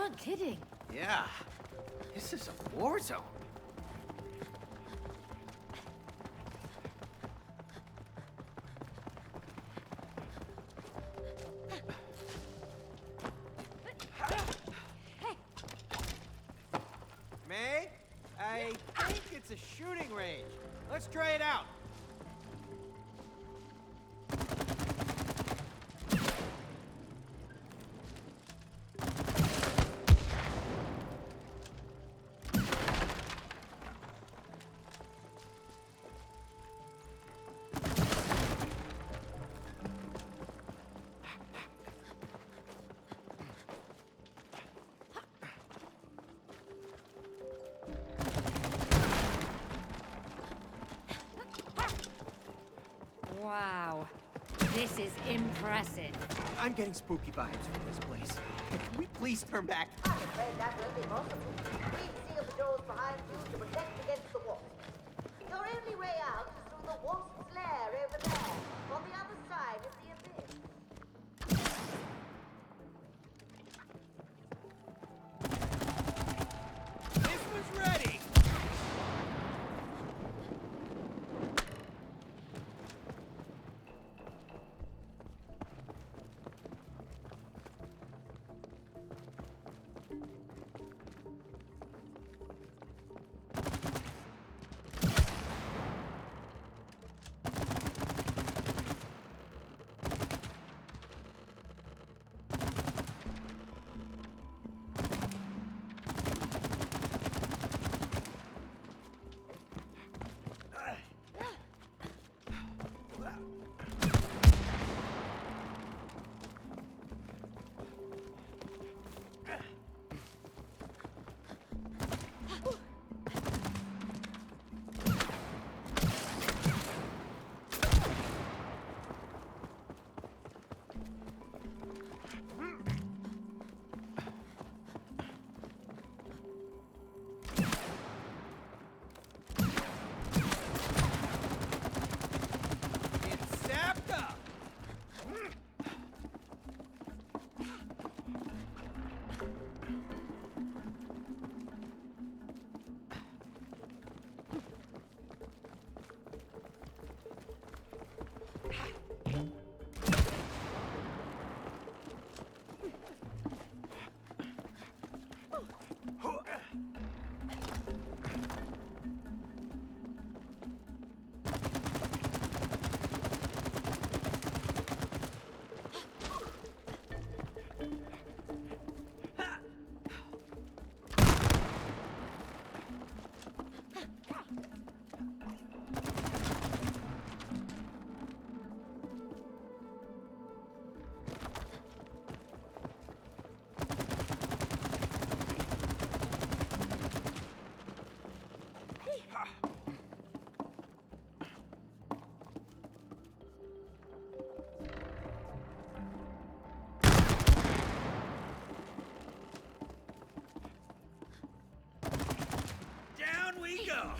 aren't kidding. Yeah, this is a war zone. May, I think it's a shooting range. Let's try it out. Wow. This is impressive. I'm getting spooky vibes from this place. Can we please turn back? I'm afraid that will be possible. Please seal the doors behind you to protect against the wasps. Your only way out is through the wasp's lair over there, on the other side of the abyss. This was ready! It's sapped up! Down we go!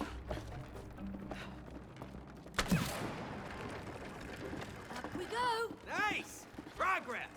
Up we go. Nice! Progress!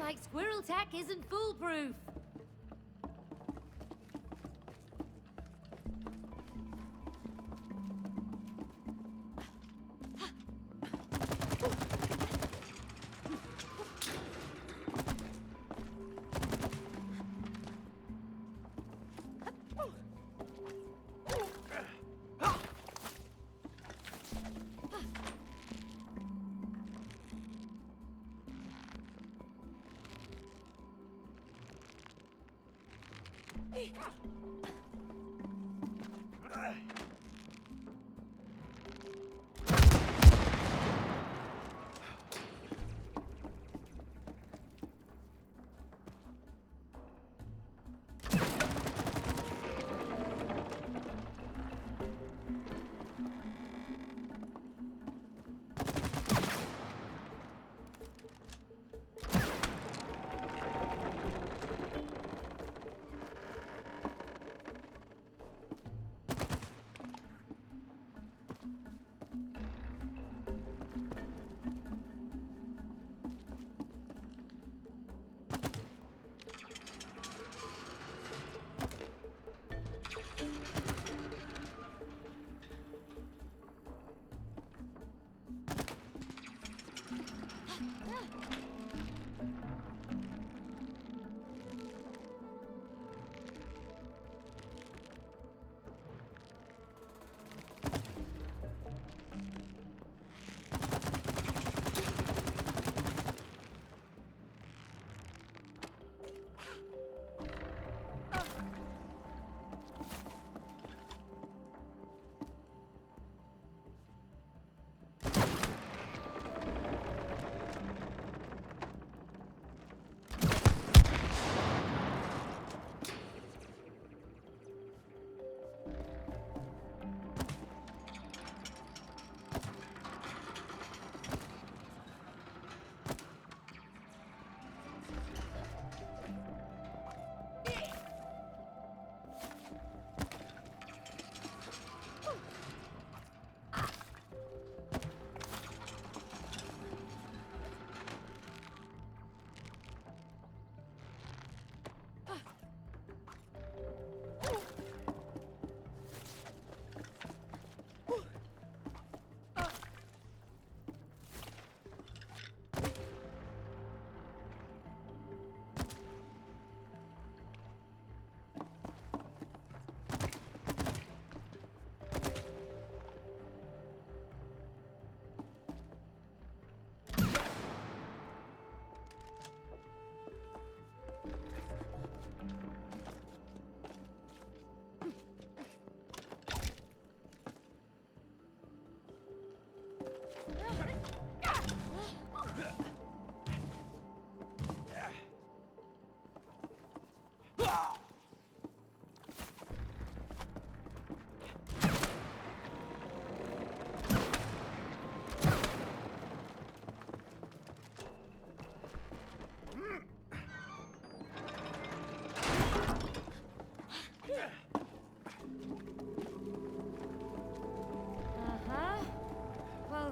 like squirrel tech isn't foolproof.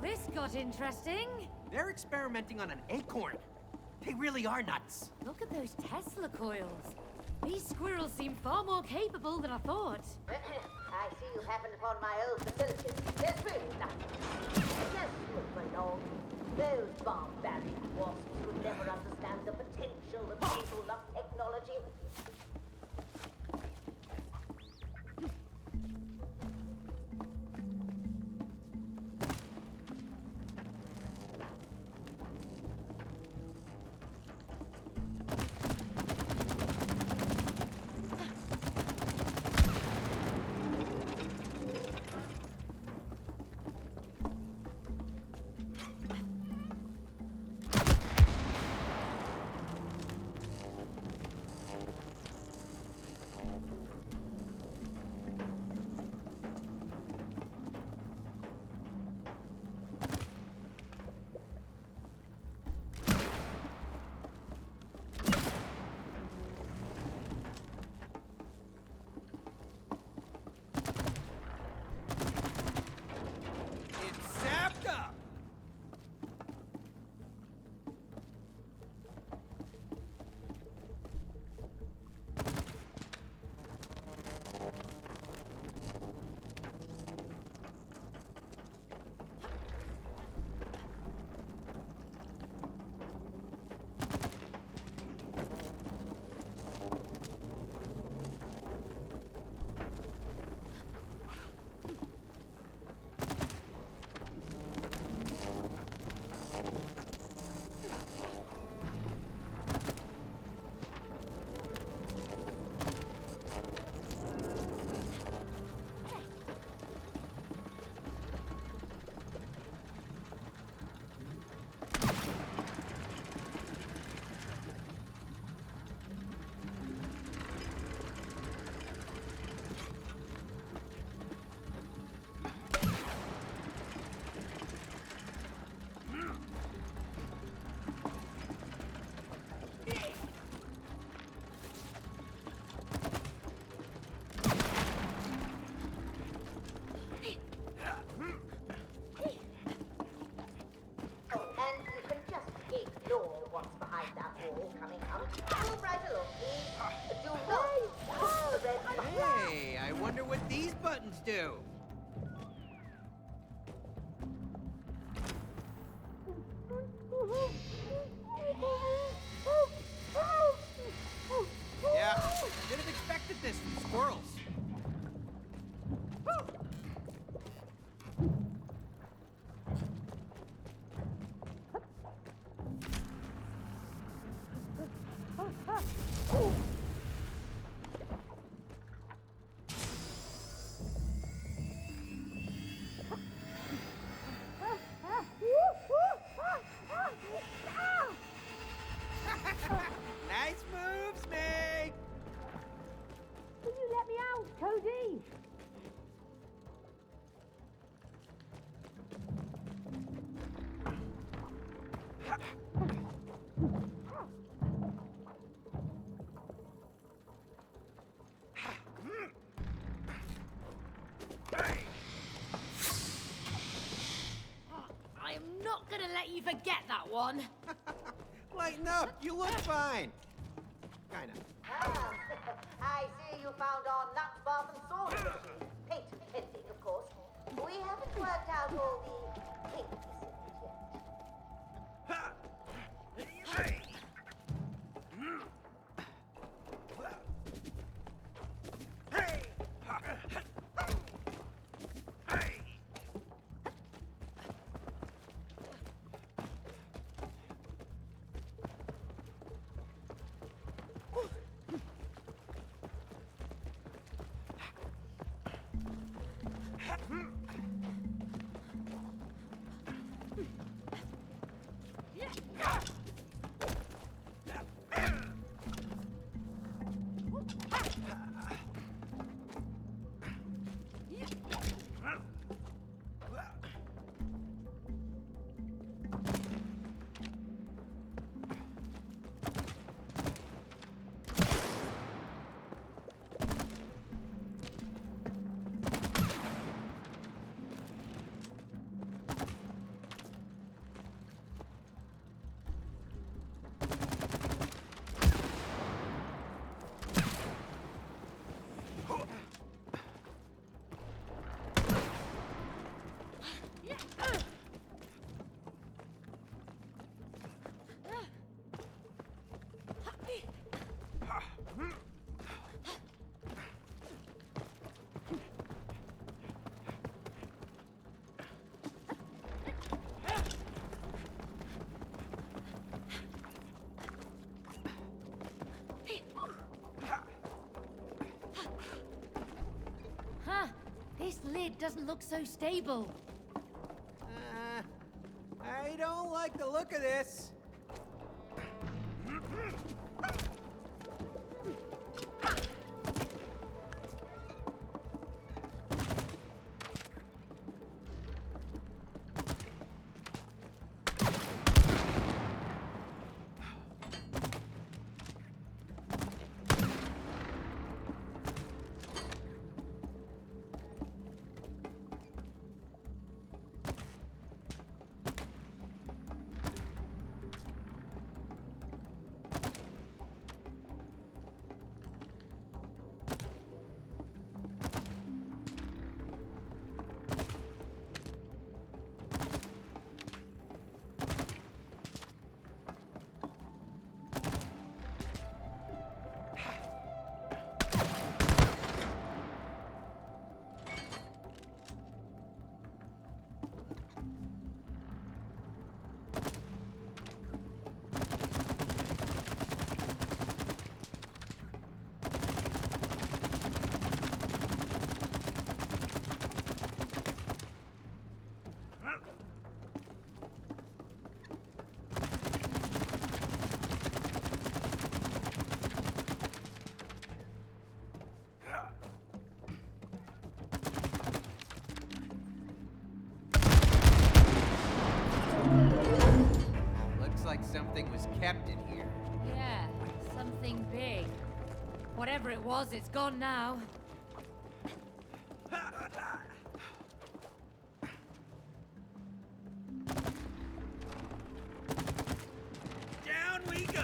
This got interesting. They're experimenting on an acorn. They really are nuts. Look at those Tesla coils. These squirrels seem far more capable than I thought. I see you happened upon my old facilities. There's really nothing. Just look for long. Those barbaric wasps would never understand the potential of people of technology. I am not gonna let you forget that one. Lighten up. You look fine. Kinda. Ah, I see you found our nut bath and sword machine. Paint pending, of course. We haven't worked out all the kinks in it yet. Huh. This lid doesn't look so stable. I don't like the look of this. Looks like something was kept in here. Yeah, something big. Whatever it was, it's gone now. Down we go.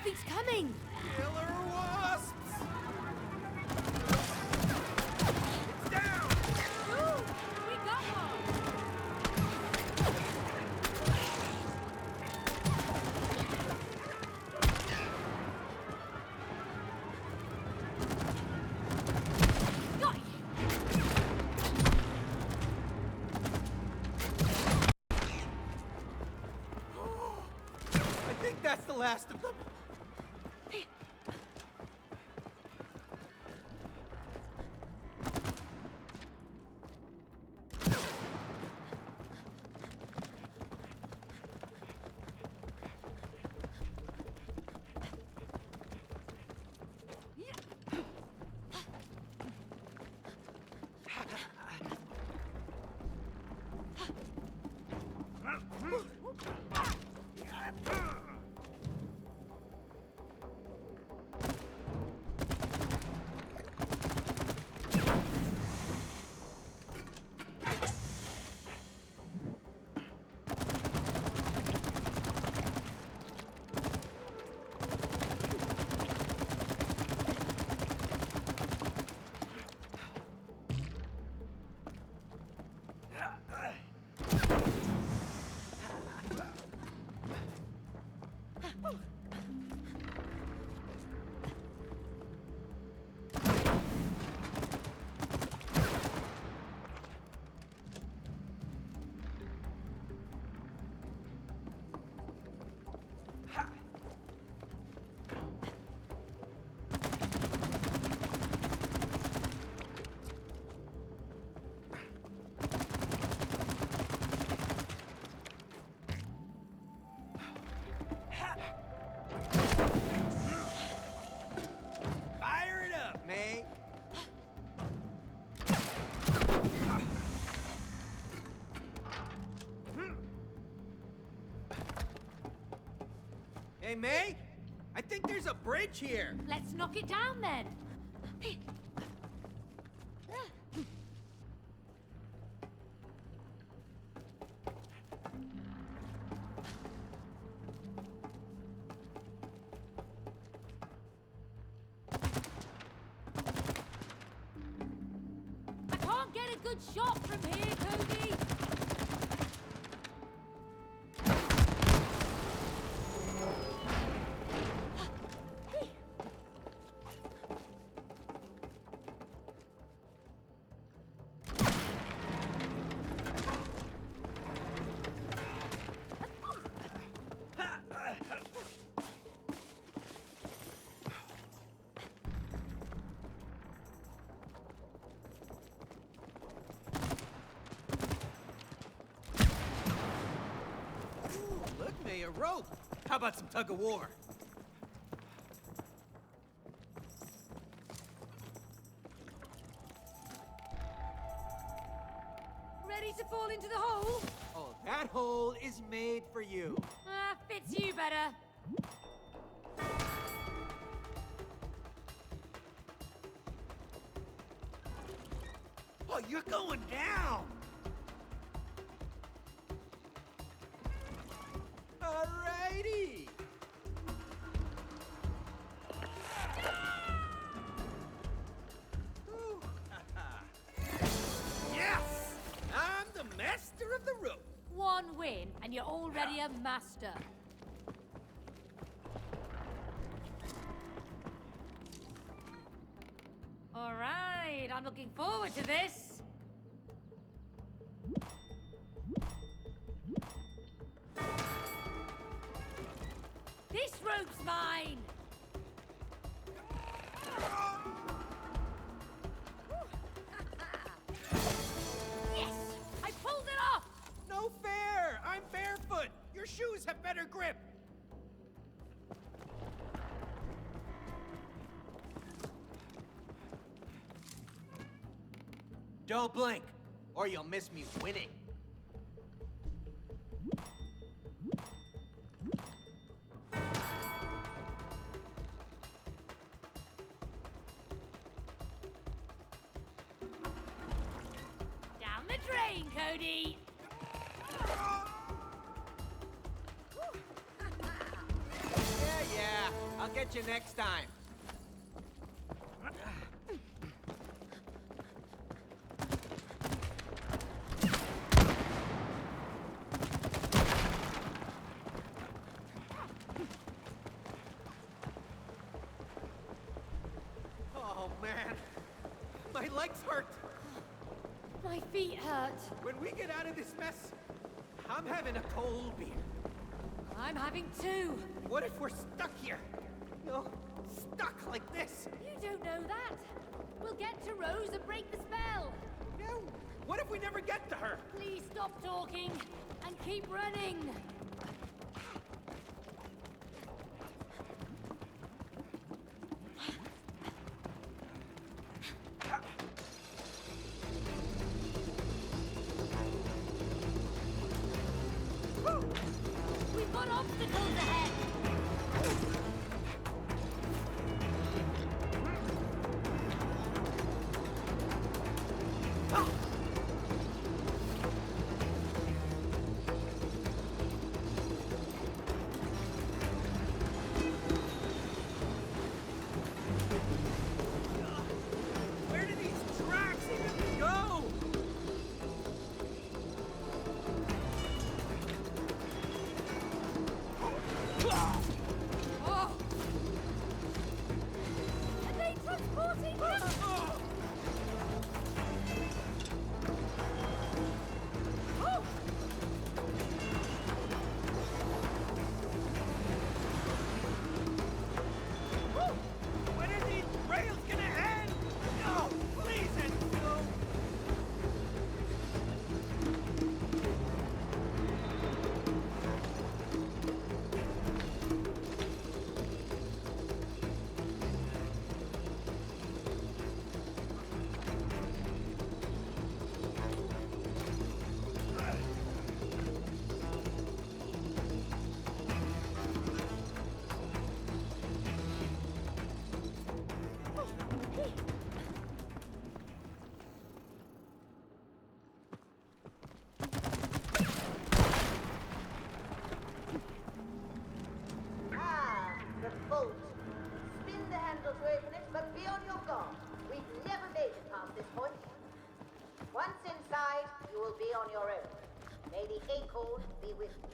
Something's coming! Killer wasps! It's down! Ooh, we got one! Got you! I think that's the last of them. Fire it up, May. Hey, May? I think there's a bridge here. Let's knock it down then! I can't get a good shot from here, Cody! Look, May, a rope. How about some tug of war? Ready to fall into the hole? Oh, that hole is made for you. Fits you better. Oh, you're going down. Alrighty. Whew. Yes! I'm the master of the rope. One win, and you're already a master. All right, I'm looking forward to this. This rope's mine. Yes, I pulled it off. No fair! I'm barefoot! Your shoes have better grip! Don't blink, or you'll miss me winning. Down the drain, Cody. Yeah, yeah. Catch you next time. Oh, man. My legs hurt. My feet hurt. When we get out of this mess, I'm having a cold beer. I'm having two. What if we're stuck here? No, stuck like this. You don't know that. We'll get to Rose and break the spell. No. What if we never get to her? Please stop talking and keep running. We've got obstacles ahead. Where do these tracks even go? Oh! Are they transporting us? Oh! When are these rails gonna end? No, please end soon. Ah, the bolt. Spin the handle to open it, but be on your guard. We've never made it past this point. Once inside, you will be on your own. May the acorn be with you.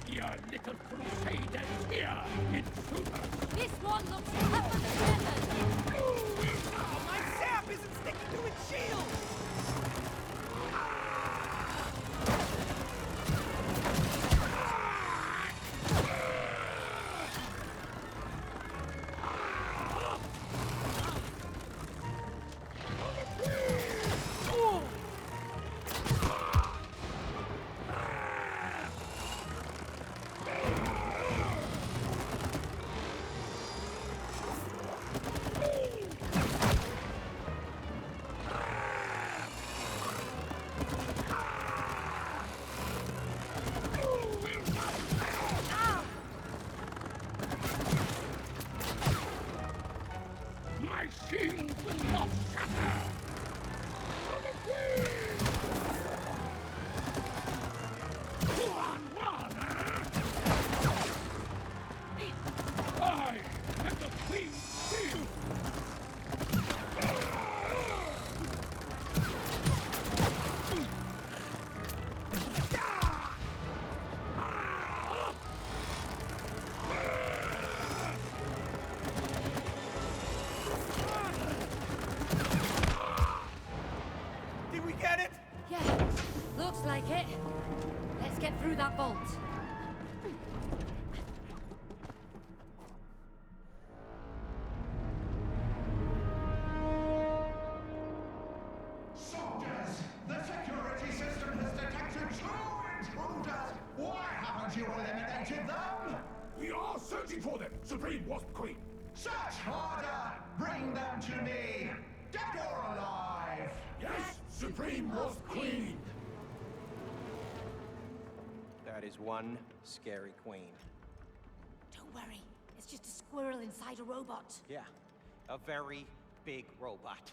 Your little crusaders here, intruders! This one looks tougher than ever. Oh, my sap isn't sticking to its shield. My shield will not shatter! I am the Queen's shield! through that vault. Soldiers, the security system has detected 2 intruders. Why haven't you eliminated them? We are searching for them, Supreme Wasp Queen. Search harder. Bring them to me. Dead or alive. Yes, Supreme Wasp Queen. That is one scary queen. Don't worry, it's just a squirrel inside a robot. Yeah, a very big robot.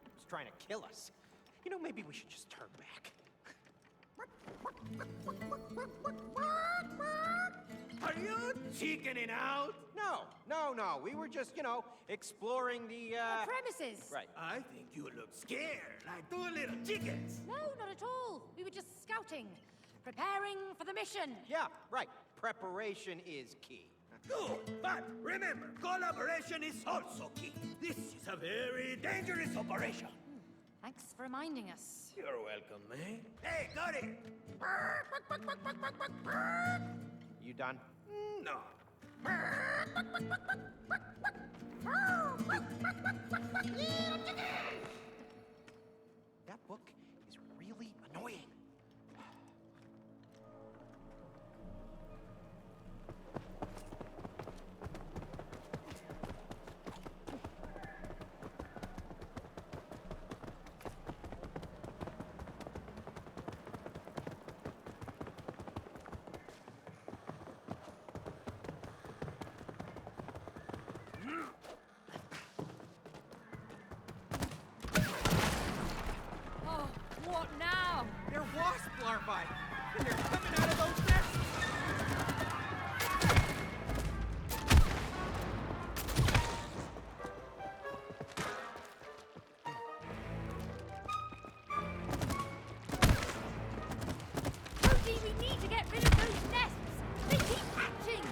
It's trying to kill us. You know, maybe we should just turn back. Are you chickening out? No. We were just, exploring the, Premises! Right. I think you look scared, like 2 little chickens. No, not at all. We were just scouting, preparing for the mission. Yeah, right. Preparation is key. Good, but remember, collaboration is also key. This is a very dangerous operation. Thanks for reminding us. You're welcome, man. Hey, got it. You done? No. That book is really annoying. Oh, what now? They're wasp larvae, and they're coming out of those nests. Cody, we need to get rid of those nests! They keep hatching!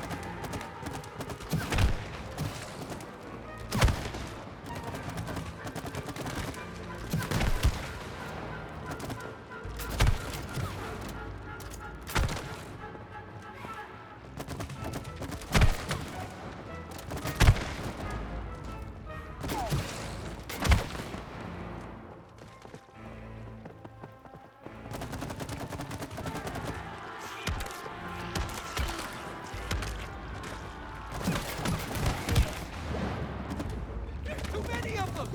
There's too many of them.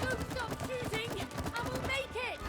Don't stop shooting, and we'll make it!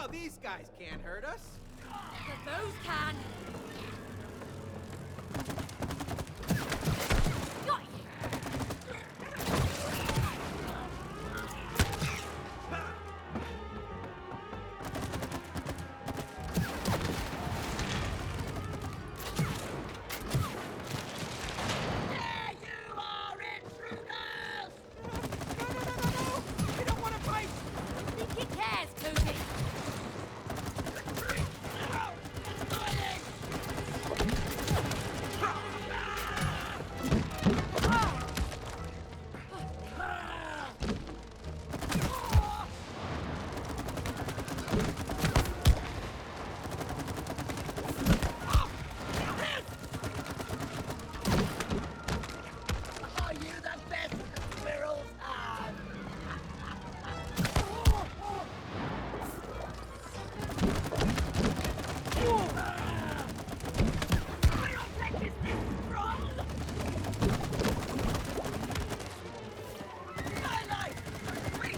Oh, these guys can't hurt us. But those can! Got you! Are you the best squirrels on? I don't think this is wrong. My life is free.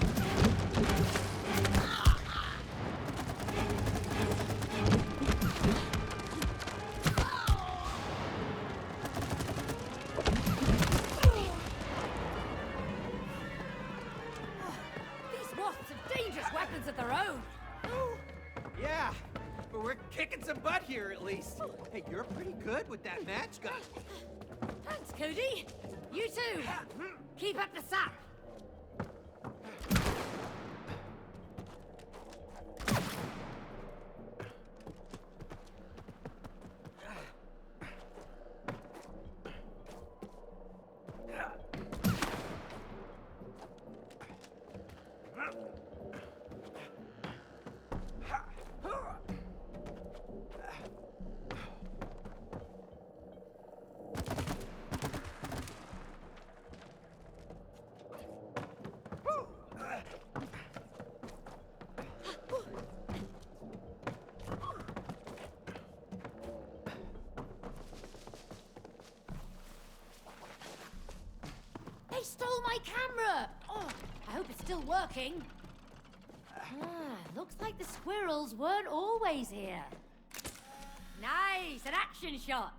These wasps have dangerous weapons of their own. Yeah, but we're kicking some butt here at least. Hey, you're pretty good with that match gun. Thanks, Cody. You too. Keep up the sap. They stole my camera! Oh, I hope it's still working. Looks like the squirrels weren't always here. Nice, an action shot.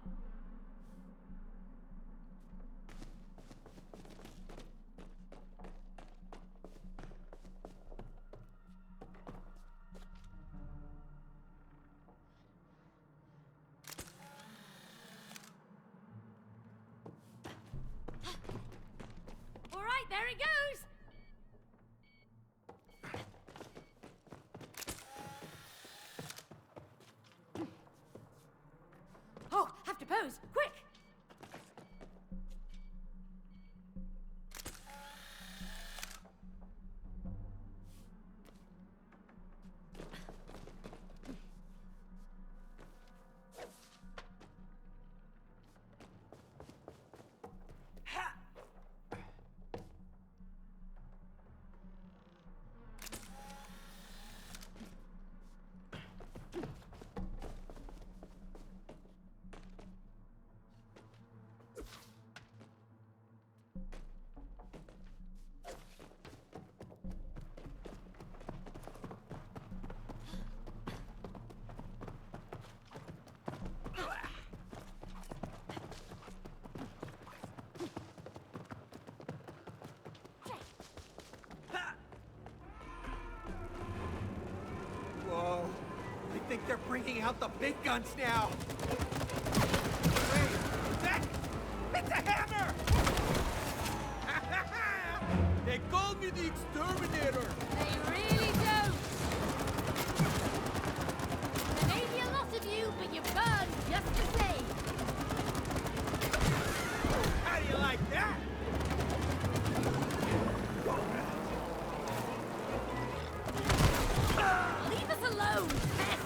All right, there it goes. Oh, have to pose, quick! Whoa, I think they're bringing out the big guns now. Wait, is that? It's a hammer! They called me the exterminator. They really don't. There may be a lot of you, but you burn just the same. How do you like that? Leave us alone, pests!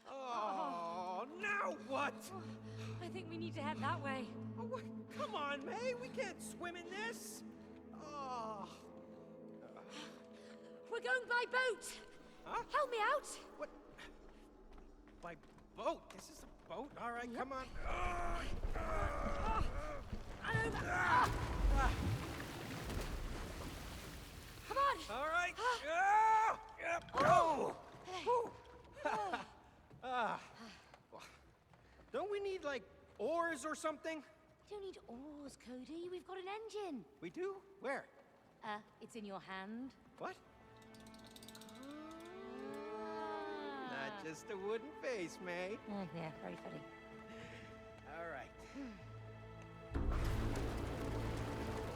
Oh, now what? I think we need to head that way. Oh, what? Come on, May. We can't swim in this. Oh. We're going by boat. Huh? Help me out. What? By boat? This is a boat? All right, come on. And over. Ah. Come on. All right. Yep. Oh. Whew. Ah. Don't we need, like, oars or something? We don't need oars, Cody. We've got an engine. We do? Where? It's in your hand. What? Not just a wooden face, May. Yeah, very funny. All right.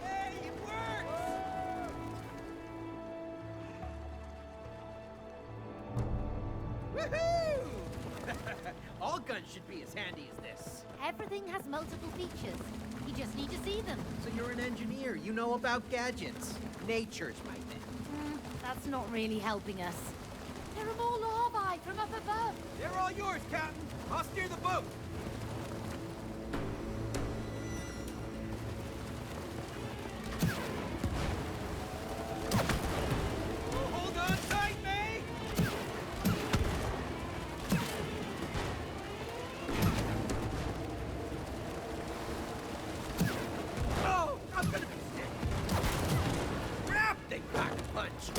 Hey, it works! Woohoo! All guns should be as handy as this. Everything has multiple features. You just need to see them. So you're an engineer. You know about gadgets. Nature's my thing. That's not really helping us. There are more larvae from up above. They're all yours, Captain. I'll steer the boat. Hold on tight, May! Oh, I'm gonna be sick. Grab, they pack a punch.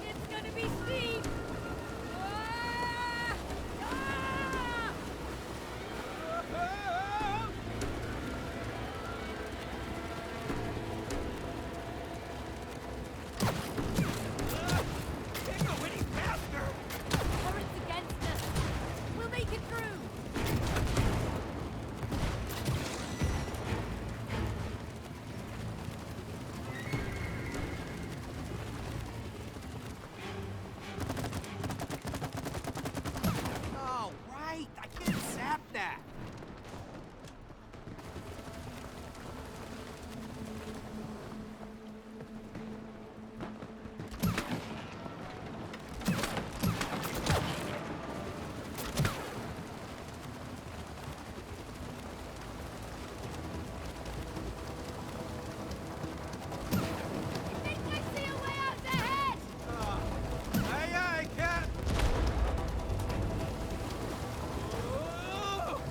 It's gonna be steep. Ah! Ah! Can't go any faster! Current's against us. We'll make it through. Oh, right! I can't zap that! I think I see a way out ahead. Aye, aye, Cap! Oh!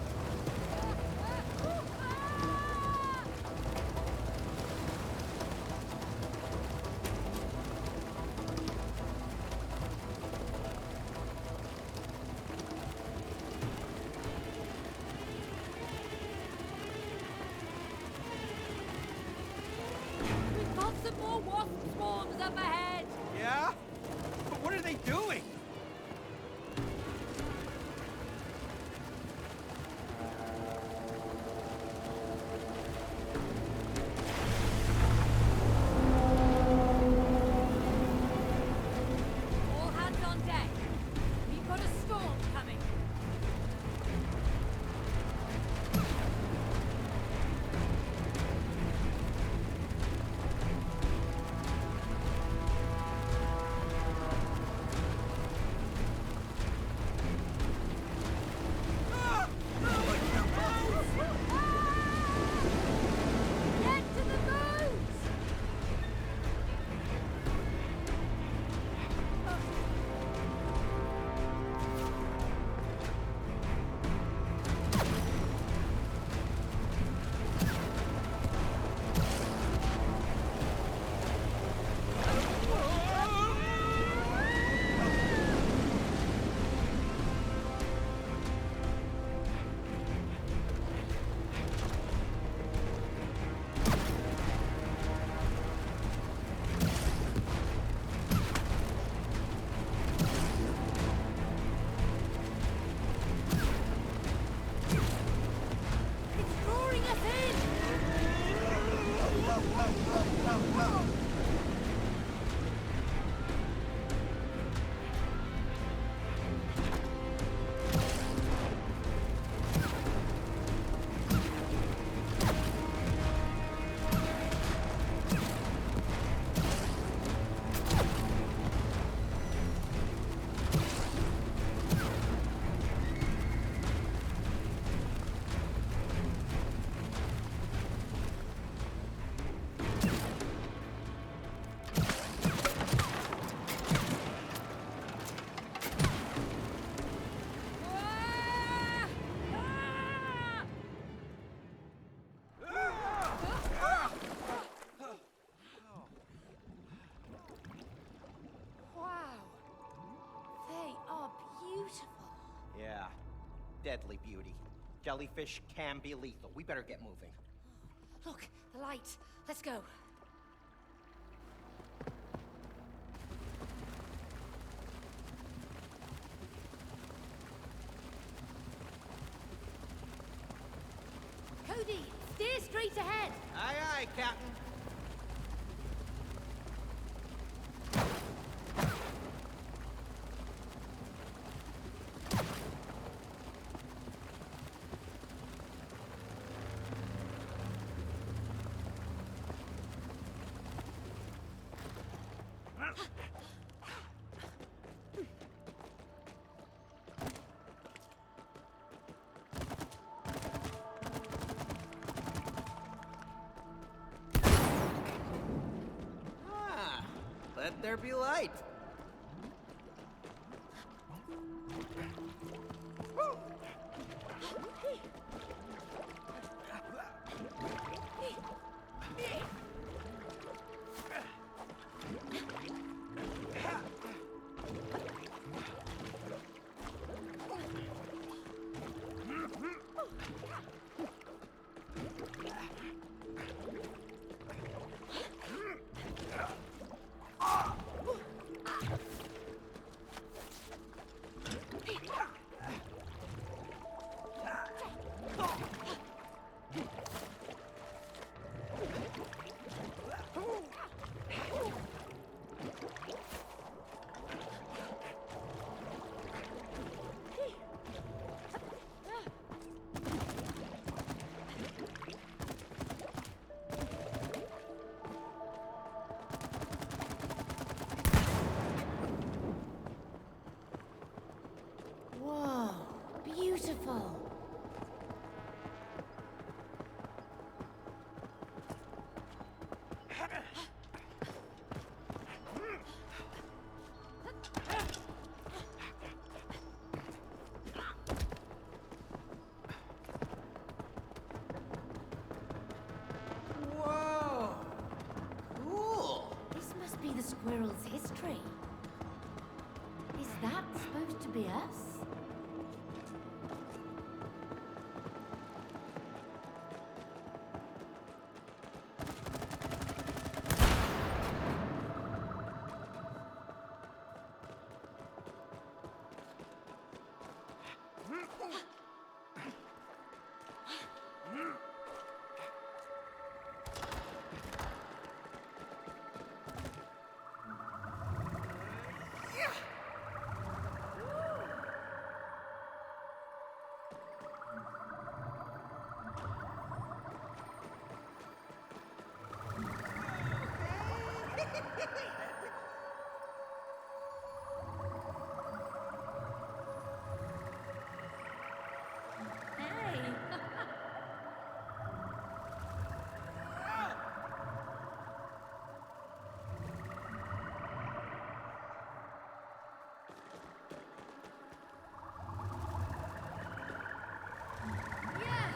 We've got some more wasp swarms up ahead. Yeah? But what are they doing? All hands on deck. We've got a storm coming. deadly, Beauty. Jellyfish can be lethal. We better get moving. Look, the light. Let's go. Cody, steer straight ahead. Aye, aye, Captain. Let there be light. Whoa, beautiful. Whoa! Cool! This must be the squirrel's history. Is that supposed to be us? Hey! Yeah!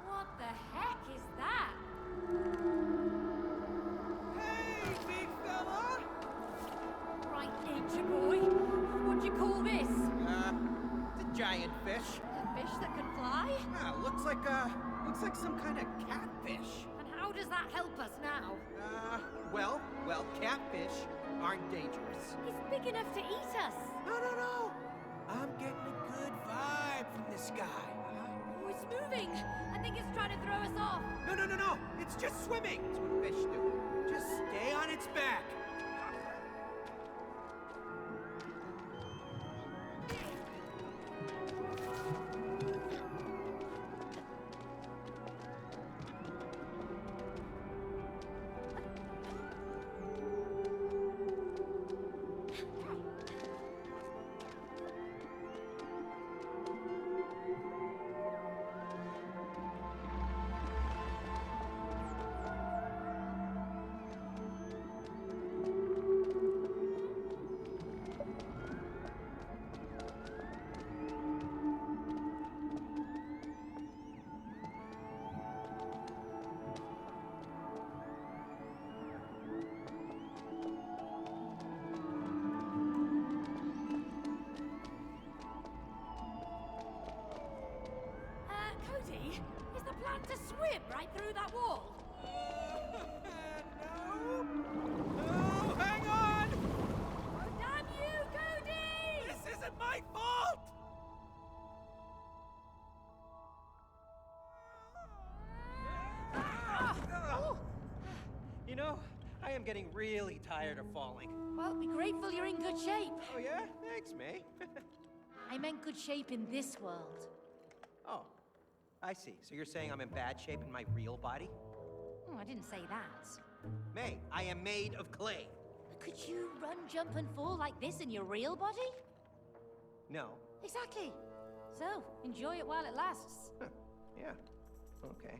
What the heck is that? Hey, big fella! Right, nature boy. What'd you call this? It's a giant fish. A fish that can fly? Looks like some kind of catfish. And how does that help us now? Well, catfish aren't dangerous. He's big enough to eat us. No. I'm getting a good vibe from this guy. Oh, it's moving. I think it's trying to throw us off. No. It's just swimming. It's what fish do. Just stay on its back. right through that wall. No, hang on! Oh, damn you, Goody! This isn't my fault! You know, I am getting really tired of falling. Well, be grateful you're in good shape. Oh yeah? Thanks, May. I meant good shape in this world. Oh, I see. So you're saying I'm in bad shape in my real body? Oh, I didn't say that. May, I am made of clay. Could you run, jump, and fall like this in your real body? No. Exactly. So, enjoy it while it lasts. Huh. Yeah. Okay.